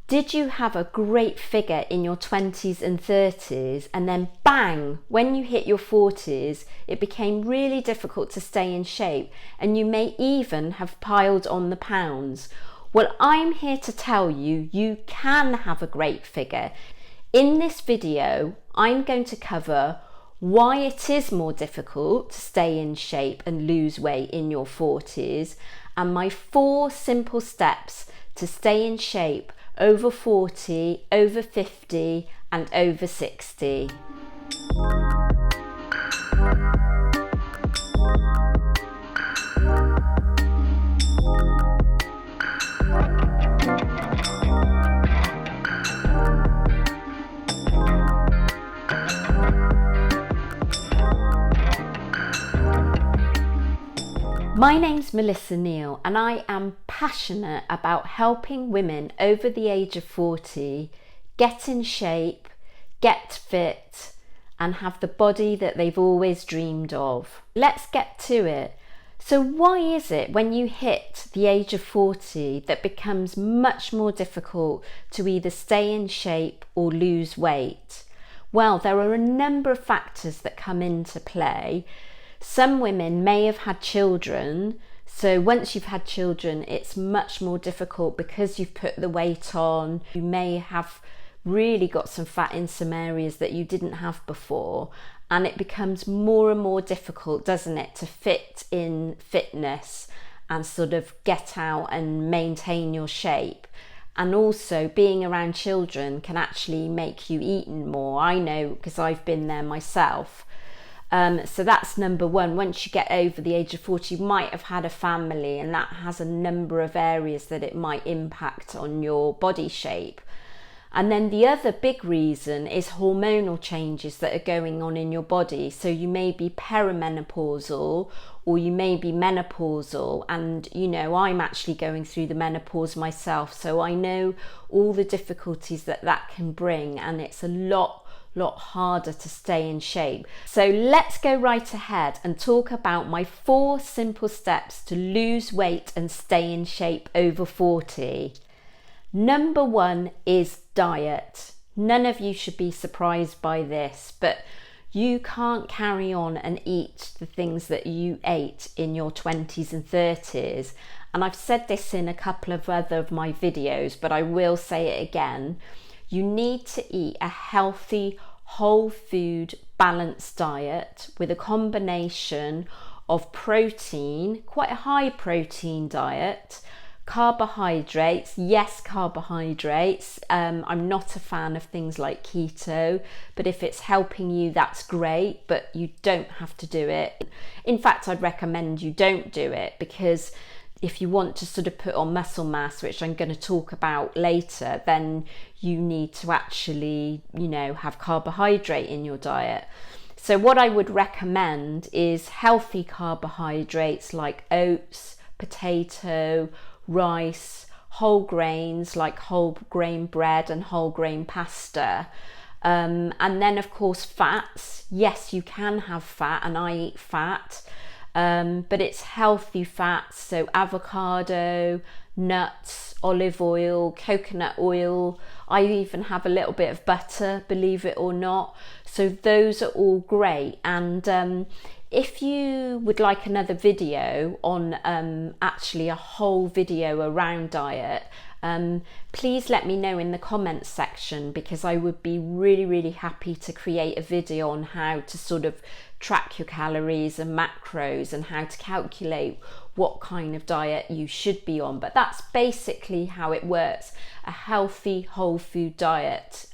Did you have a great figure in your 20s and 30s and then bang, when you hit your 40s, it became really difficult to stay in shape and you may even have piled on the pounds? Well, I'm here to tell you, you can have a great figure. In this video, I'm going to cover why it is more difficult to stay in shape and lose weight in your 40s and my 4 simple steps to stay in shape over 40, over 50 and over 60. My name's Melissa Neal and I am passionate about helping women over the age of 40 get in shape, get fit and have the body that they've always dreamed of. Let's get to it. So why is it when you hit the age of 40 that becomes much more difficult to either stay in shape or lose weight? Well, there are a number of factors that come into play. Some women may have had children, so once you've had children it's much more difficult because you've put the weight on. You may have really got some fat in some areas that you didn't have before, and it becomes more and more difficult, doesn't it, to fit in fitness and sort of get out and maintain your shape. And also being around children can actually make you eat more. I know because I've been there myself. So that's number one. Once you get over the age of 40, you might have had a family, and that has a number of areas that it might impact on your body shape. And then the other big reason is hormonal changes that are going on in your body. So you may be perimenopausal or you may be menopausal, and you know, I'm actually going through the menopause myself, so I know all the difficulties that that can bring, and it's a lot harder to stay in shape. So let's go right ahead and talk about my 4 simple steps to lose weight and stay in shape over 40. Number 1 is diet. None of you should be surprised by this, but you can't carry on and eat the things that you ate in your 20s and 30s. And I've said this in a couple of other of my videos, but I will say it again. You need to eat a healthy, whole food, balanced diet with a combination of protein, quite a high protein diet, carbohydrates, yes, carbohydrates. I'm not a fan of things like keto, but if it's helping you, that's great, but you don't have to do it. In fact, I'd recommend you don't do it, because if you want to sort of put on muscle mass, which I'm going to talk about later, then you need to actually, you know, have carbohydrate in your diet. So what I would recommend is healthy carbohydrates like oats, potato, rice, whole grains like whole grain bread and whole grain pasta. And then of course fats. Yes, you can have fat, and I eat fat. But it's healthy fats, so avocado, nuts, olive oil, coconut oil. I even have a little bit of butter, believe it or not. So those are all great. And if you would like another video on actually a whole video around diet, please let me know in the comments section, because I would be really happy to create a video on how to sort of track your calories and macros and how to calculate what kind of diet you should be on. But that's basically how it works: a healthy whole food diet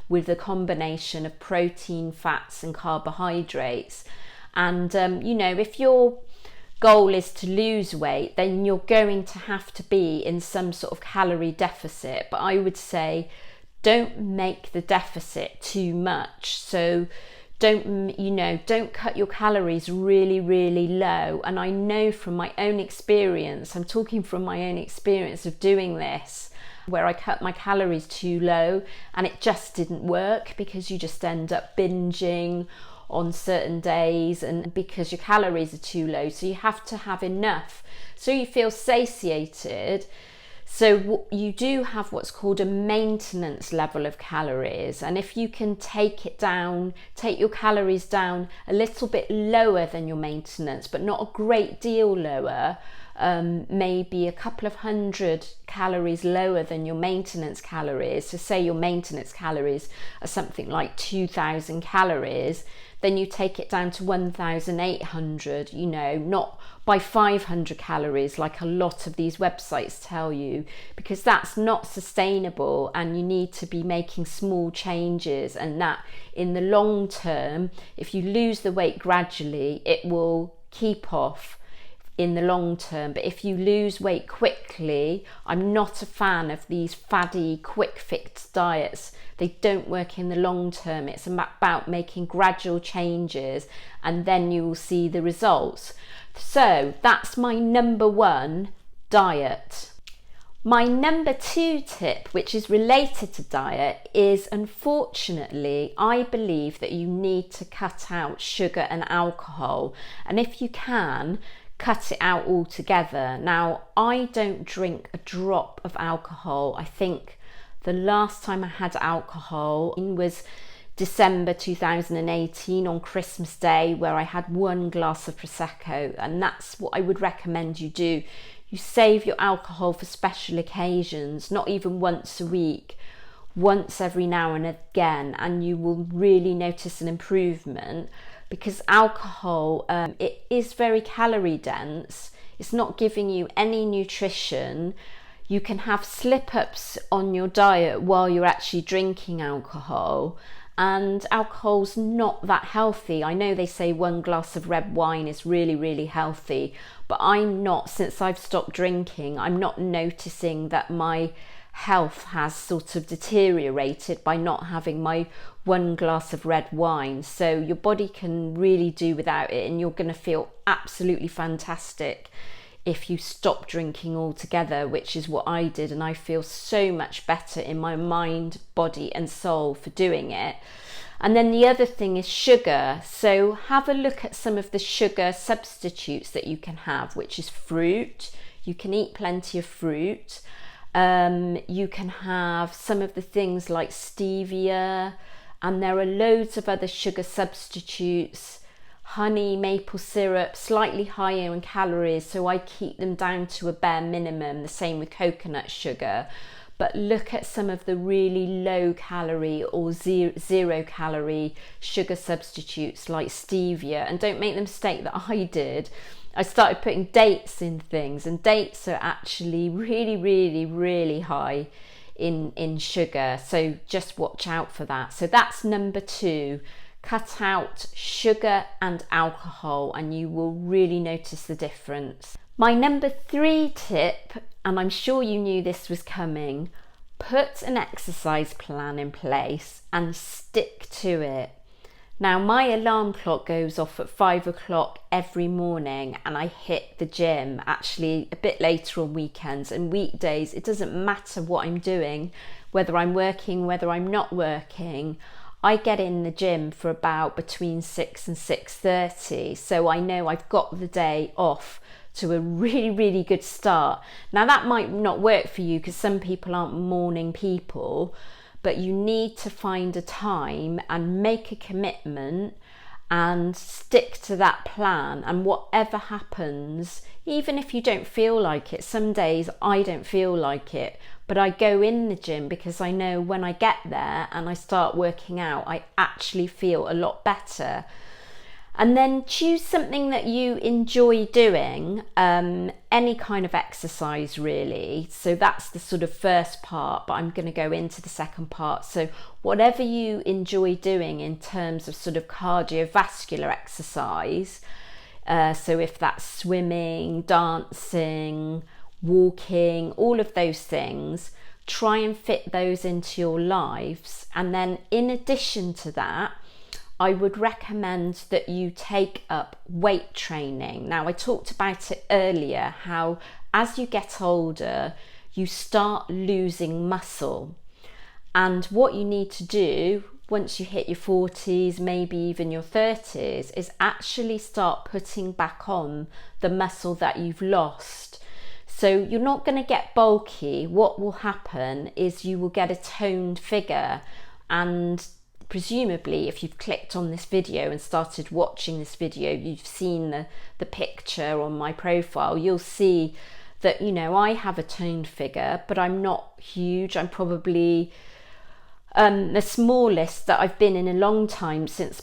with a combination of protein, fats and carbohydrates. And you know, if your goal is to lose weight, then you're going to have to be in some sort of calorie deficit. But I would say don't make the deficit too much. So don't cut your calories really low. And I know from my own experience, I'm talking from my own experience of doing this, where I cut my calories too low and it just didn't work, because you just end up binging on certain days, and because your calories are too low. So you have to have enough so you feel satiated, So you do have what's called a maintenance level of calories, and if you can take your calories down a little bit lower than your maintenance, but not a great deal lower, maybe a couple of 100 calories lower than your maintenance calories, so say your maintenance calories are something like 2,000 calories, then you take it down to 1,800, not by 500 calories like a lot of these websites tell you, because that's not sustainable, and you need to be making small changes, and that in the long term, if you lose the weight gradually, it will keep off in the long term. But if you lose weight quickly, I'm not a fan of these faddy quick fix diets. They don't work in the long term. It's about making gradual changes, and then you will see the results. So that's my number one, diet. My number two tip, which is related to diet, is unfortunately, I believe that you need to cut out sugar and alcohol. And if you can, cut it out altogether. Now, I don't drink a drop of alcohol. I think the last time I had alcohol was December 2018 on Christmas Day, where I had 1 glass of Prosecco, and that's what I would recommend you do. You save your alcohol for special occasions, not even once a week, once every now and again, and you will really notice an improvement. Because alcohol, it is very calorie dense. It's not giving you any nutrition. You can have slip-ups on your diet while you're actually drinking alcohol, and alcohol's not that healthy. I know they say 1 glass of red wine is really, really healthy, but since I've stopped drinking, I'm not noticing that my health has sort of deteriorated by not having my 1 glass of red wine. So your body can really do without it, and you're going to feel absolutely fantastic if you stop drinking altogether, which is what I did, and I feel so much better in my mind, body and soul for doing it. And then the other thing is sugar. So have a look at some of the sugar substitutes that you can have, which is fruit. You can eat plenty of fruit. You can have some of the things like stevia, and there are loads of other sugar substitutes, honey, maple syrup, slightly higher in calories, so I keep them down to a bare minimum. The same with coconut sugar. But look at some of the really low calorie or zero calorie sugar substitutes like stevia, and don't make the mistake that I did. I started putting dates in things, and dates are actually really, really, really high in sugar. So just watch out for that. So that's number two. Cut out sugar and alcohol, and you will really notice the difference. My number three tip, and I'm sure you knew this was coming, put an exercise plan in place and stick to it. Now, my alarm clock goes off at 5 o'clock every morning, and I hit the gym actually a bit later on weekends and weekdays. It doesn't matter what I'm doing, whether I'm working, whether I'm not working. I get in the gym for about between 6 and 6:30, so I know I've got the day off to a really, really good start. Now, that might not work for you because some people aren't morning people, but you need to find a time and make a commitment and stick to that plan. And whatever happens, even if you don't feel like it, some days I don't feel like it, but I go in the gym because I know when I get there and I start working out, I actually feel a lot better. And then choose something that you enjoy doing, any kind of exercise really. So that's the sort of first part, but I'm going to go into the second part. So whatever you enjoy doing in terms of sort of cardiovascular exercise, so if that's swimming, dancing, walking, all of those things, try and fit those into your lives. And then in addition to that, I would recommend that you take up weight training. Now, I talked about it earlier, how as you get older, you start losing muscle. And what you need to do once you hit your 40s, maybe even your 30s, is actually start putting back on the muscle that you've lost. So you're not going to get bulky. What will happen is you will get a toned figure, and presumably if you've clicked on this video and started watching this video, you've seen the picture on my profile. You'll see that, you know, I have a toned figure, but I'm not huge. I'm probably the smallest that I've been in a long time, since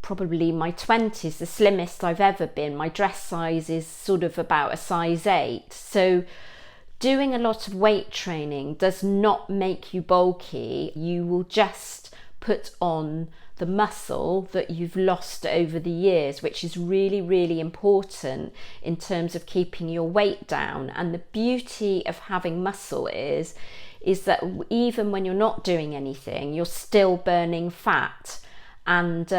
probably my 20s, the slimmest I've ever been. My dress size is sort of about a size 8. So doing a lot of weight training does not make you bulky. You will just put on the muscle that you've lost over the years, which is really, really important in terms of keeping your weight down. And the beauty of having muscle is that even when you're not doing anything, you're still burning fat. And,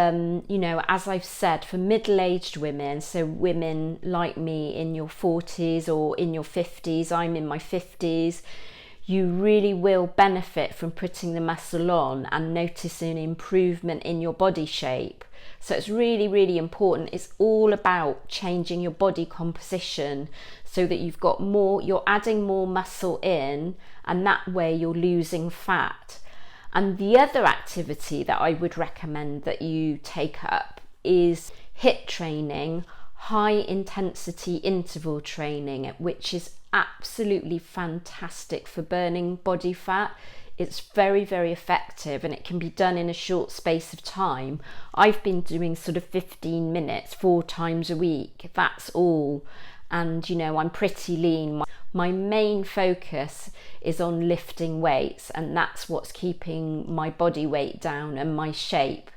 you know, as I've said, for middle-aged women, so women like me in your 40s or in your 50s, I'm in my 50s, you really will benefit from putting the muscle on and noticing improvement in your body shape. So it's really, really important. It's all about changing your body composition so that you've got more, you're adding more muscle in, and that way you're losing fat. And the other activity that I would recommend that you take up is HIIT training, high intensity interval training, which is absolutely fantastic for burning body fat. It's very, very effective, and it can be done in a short space of time. I've been doing sort of 15 minutes 4 times a week. That's all. And, you know, I'm pretty lean. My main focus is on lifting weights, and that's what's keeping my body weight down and my shape.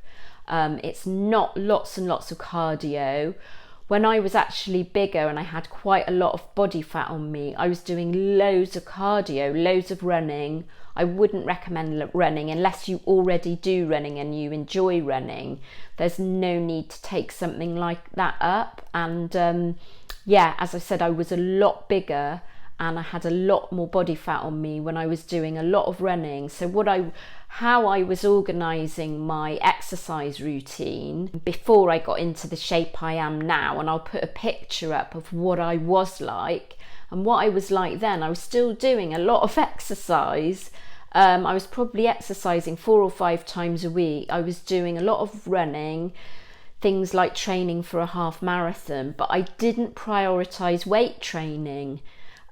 It's not lots and lots of cardio. When I was actually bigger and I had quite a lot of body fat on me, I was doing loads of cardio, loads of running. I wouldn't recommend running unless you already do running and you enjoy running. There's no need to take something like that up. And yeah, as I said, I was a lot bigger and I had a lot more body fat on me when I was doing a lot of running. So how I was organising my exercise routine before I got into the shape I am now, and I'll put a picture up of what I was like and what I was like then. I was still doing a lot of exercise. I was probably exercising 4 or 5 times a week. I was doing a lot of running, things like training for a half marathon, but I didn't prioritise weight training.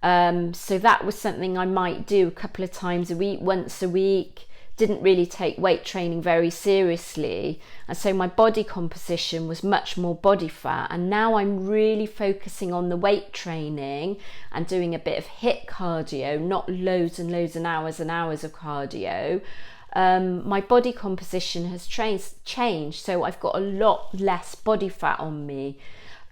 So that was something I might do a couple of times a week, once a week. Didn't really take weight training very seriously, and so my body composition was much more body fat. And now I'm really focusing on the weight training and doing a bit of HIIT cardio, not loads and loads and hours of cardio. My body composition has changed, so I've got a lot less body fat on me.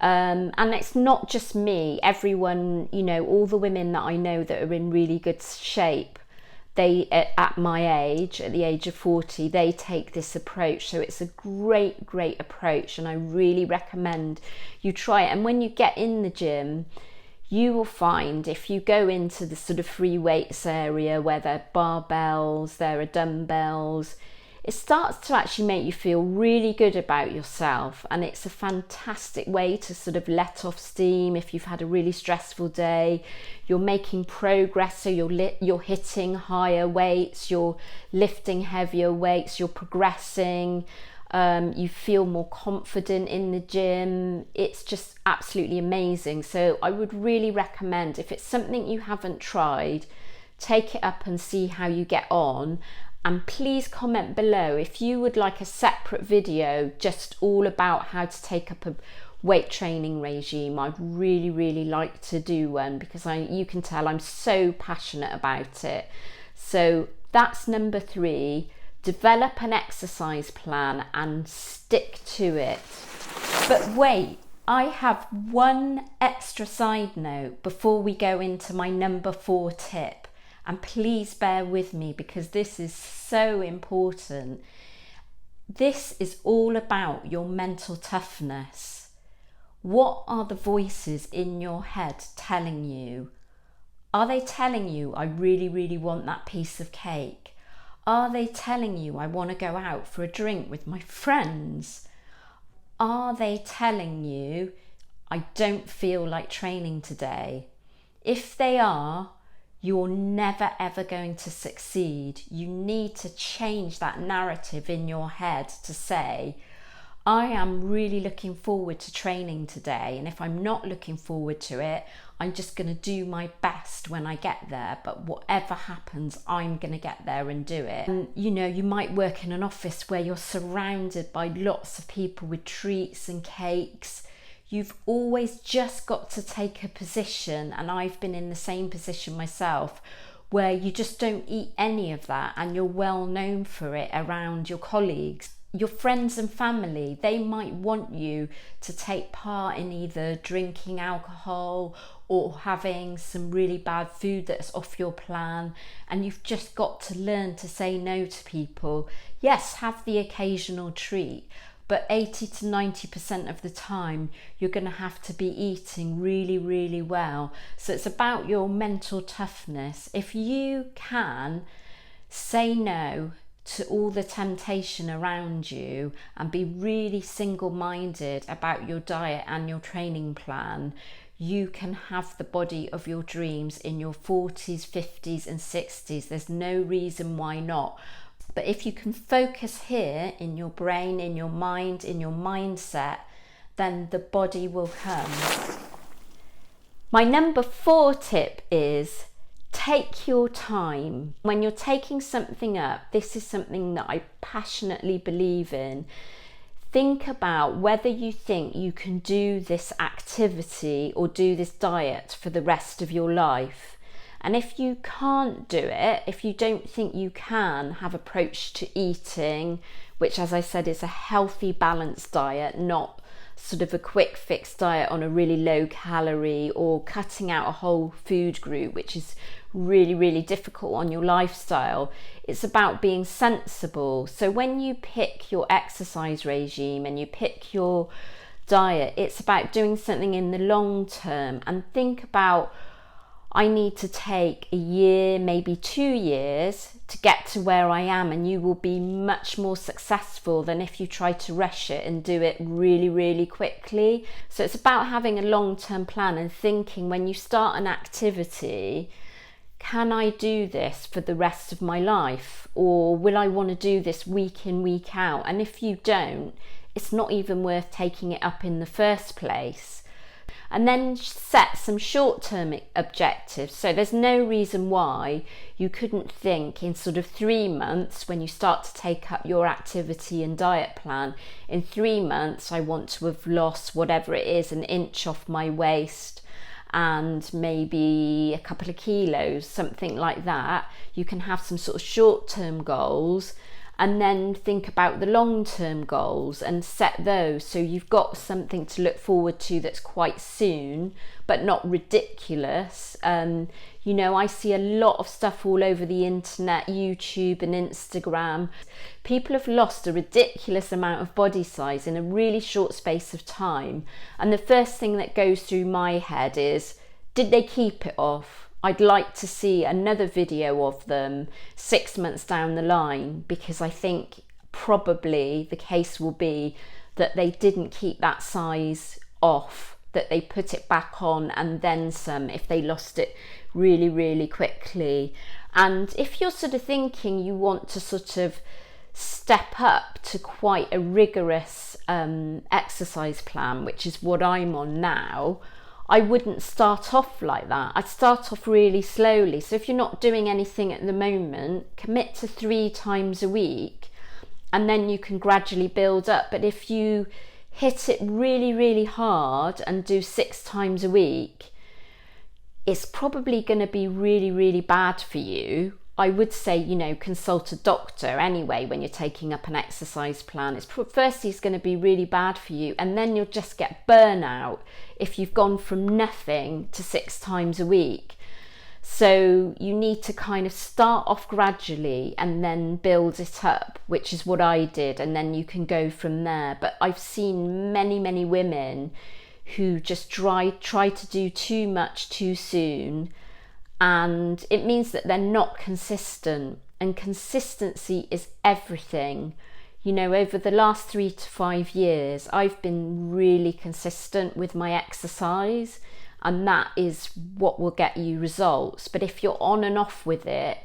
And it's not just me. Everyone, you know, all the women that I know that are in really good shape, they, at my age, at the age of 40, they take this approach. So it's a great, great approach, and I really recommend you try it. And when you get in the gym, you will find, if you go into the sort of free weights area where there are barbells, there are dumbbells, it starts to actually make you feel really good about yourself. And it's a fantastic way to sort of let off steam if you've had a really stressful day. You're making progress, so you're hitting higher weights, you're lifting heavier weights, you're progressing. You feel more confident in the gym. It's just absolutely amazing. So I would really recommend, if it's something you haven't tried, take it up and see how you get on. And please comment below if you would like a separate video just all about how to take up a weight training regime. I'd really, really like to do one, because you can tell I'm so passionate about it. So that's number 3. Develop an exercise plan and stick to it. But wait, I have one extra side note before we go into my number 4 tip. And please bear with me, because this is so important. This is all about your mental toughness. What are the voices in your head telling you? Are they telling you, I really, really want that piece of cake? Are they telling you, I want to go out for a drink with my friends? Are they telling you, I don't feel like training today? If they are, you're never ever going to succeed. You need to change that narrative in your head to say, I am really looking forward to training today, and if I'm not looking forward to it, I'm just going to do my best when I get there, but whatever happens, I'm going to get there and do it. And you know, you might work in an office where you're surrounded by lots of people with treats and cakes. You've always just got to take a position, and I've been in the same position myself, where you just don't eat any of that and you're well known for it around your colleagues. Your friends and family, they might want you to take part in either drinking alcohol or having some really bad food that's off your plan, and you've just got to learn to say no to people. Yes, have the occasional treat, but 80 to 90% of the time you're going to have to be eating really, really well. So it's about your mental toughness. If you can say no to all the temptation around you and be really single-minded about your diet and your training plan, you can have the body of your dreams in your 40s, 50s and 60s. There's no reason why not. But if you can focus here in your brain, in your mind, in your mindset, then the body will come. My number 4 tip is take your time. When you're taking something up, this is something that I passionately believe in. Think about whether you think you can do this activity or do this diet for the rest of your life. And if you can't do it, if you don't think you can have approach to eating, which as I said is a healthy balanced diet, not sort of a quick fix diet on a really low calorie, or cutting out a whole food group, which is really, really difficult on your lifestyle. It's about being sensible. So when you pick your exercise regime and you pick your diet, it's about doing something in the long term, and think about, I need to take a year, maybe 2 years to get to where I am, and you will be much more successful than if you try to rush it and do it really, really quickly. So it's about having a long-term plan and thinking, when you start an activity, can I do this for the rest of my life? Or will I want to do this week in, week out? And if you don't, it's not even worth taking it up in the first place. And then set some short-term objectives. So there's no reason why you couldn't think in sort of 3 months, when you start to take up your activity and diet plan, in 3 months I want to have lost whatever it is, an inch off my waist and maybe a couple of kilos, something like that. You can have some sort of short-term goals, and then think about the long-term goals and set those, so you've got something to look forward to that's quite soon but not ridiculous. You know, I see a lot of stuff all over the internet, YouTube and Instagram. People have lost a ridiculous amount of body size in a really short space of time, and the first thing that goes through my head is, did they keep it off? I'd like to see another video of them 6 months down the line, because I think probably the case will be that they didn't keep that size off, that they put it back on and then some if they lost it really, really quickly. And if you're sort of thinking you want to sort of step up to quite a rigorous exercise plan, which is what I'm on now, I wouldn't start off like that. I'd start off really slowly. So if you're not doing anything at the moment, commit to 3 times a week, and then you can gradually build up. But if you hit it really, really hard and do 6 times a week, it's probably going to be really, really bad for you. I would say, you know, consult a doctor anyway when you're taking up an exercise plan. Firstly, it's going to be really bad for you, and then you'll just get burnout if you've gone from nothing to 6 times a week. So you need to kind of start off gradually and then build it up, which is what I did, and then you can go from there. But I've seen many, many women who just try to do too much too soon, and it means that they're not consistent, and consistency is everything. You know, over the last 3 to 5 years, I've been really consistent with my exercise, and that is what will get you results. But if you're on and off with it,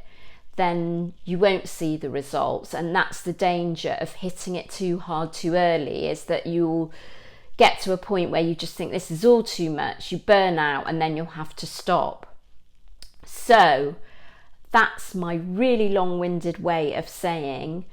then you won't see the results, and that's the danger of hitting it too hard too early, is that you'll get to a point where you just think this is all too much, you burn out, and then you'll have to stop. So that's my really long-winded way of saying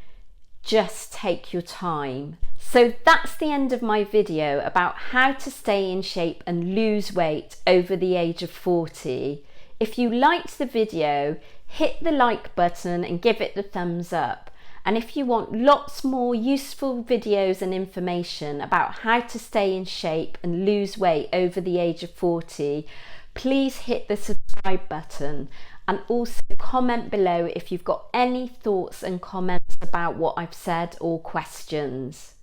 just take your time. So that's the end of my video about how to stay in shape and lose weight over the age of 40. If you liked the video, hit the like button and give it the thumbs up. And if you want lots more useful videos and information about how to stay in shape and lose weight over the age of 40, please hit the subscribe button, and also comment below if you've got any thoughts and comments about what I've said or questions.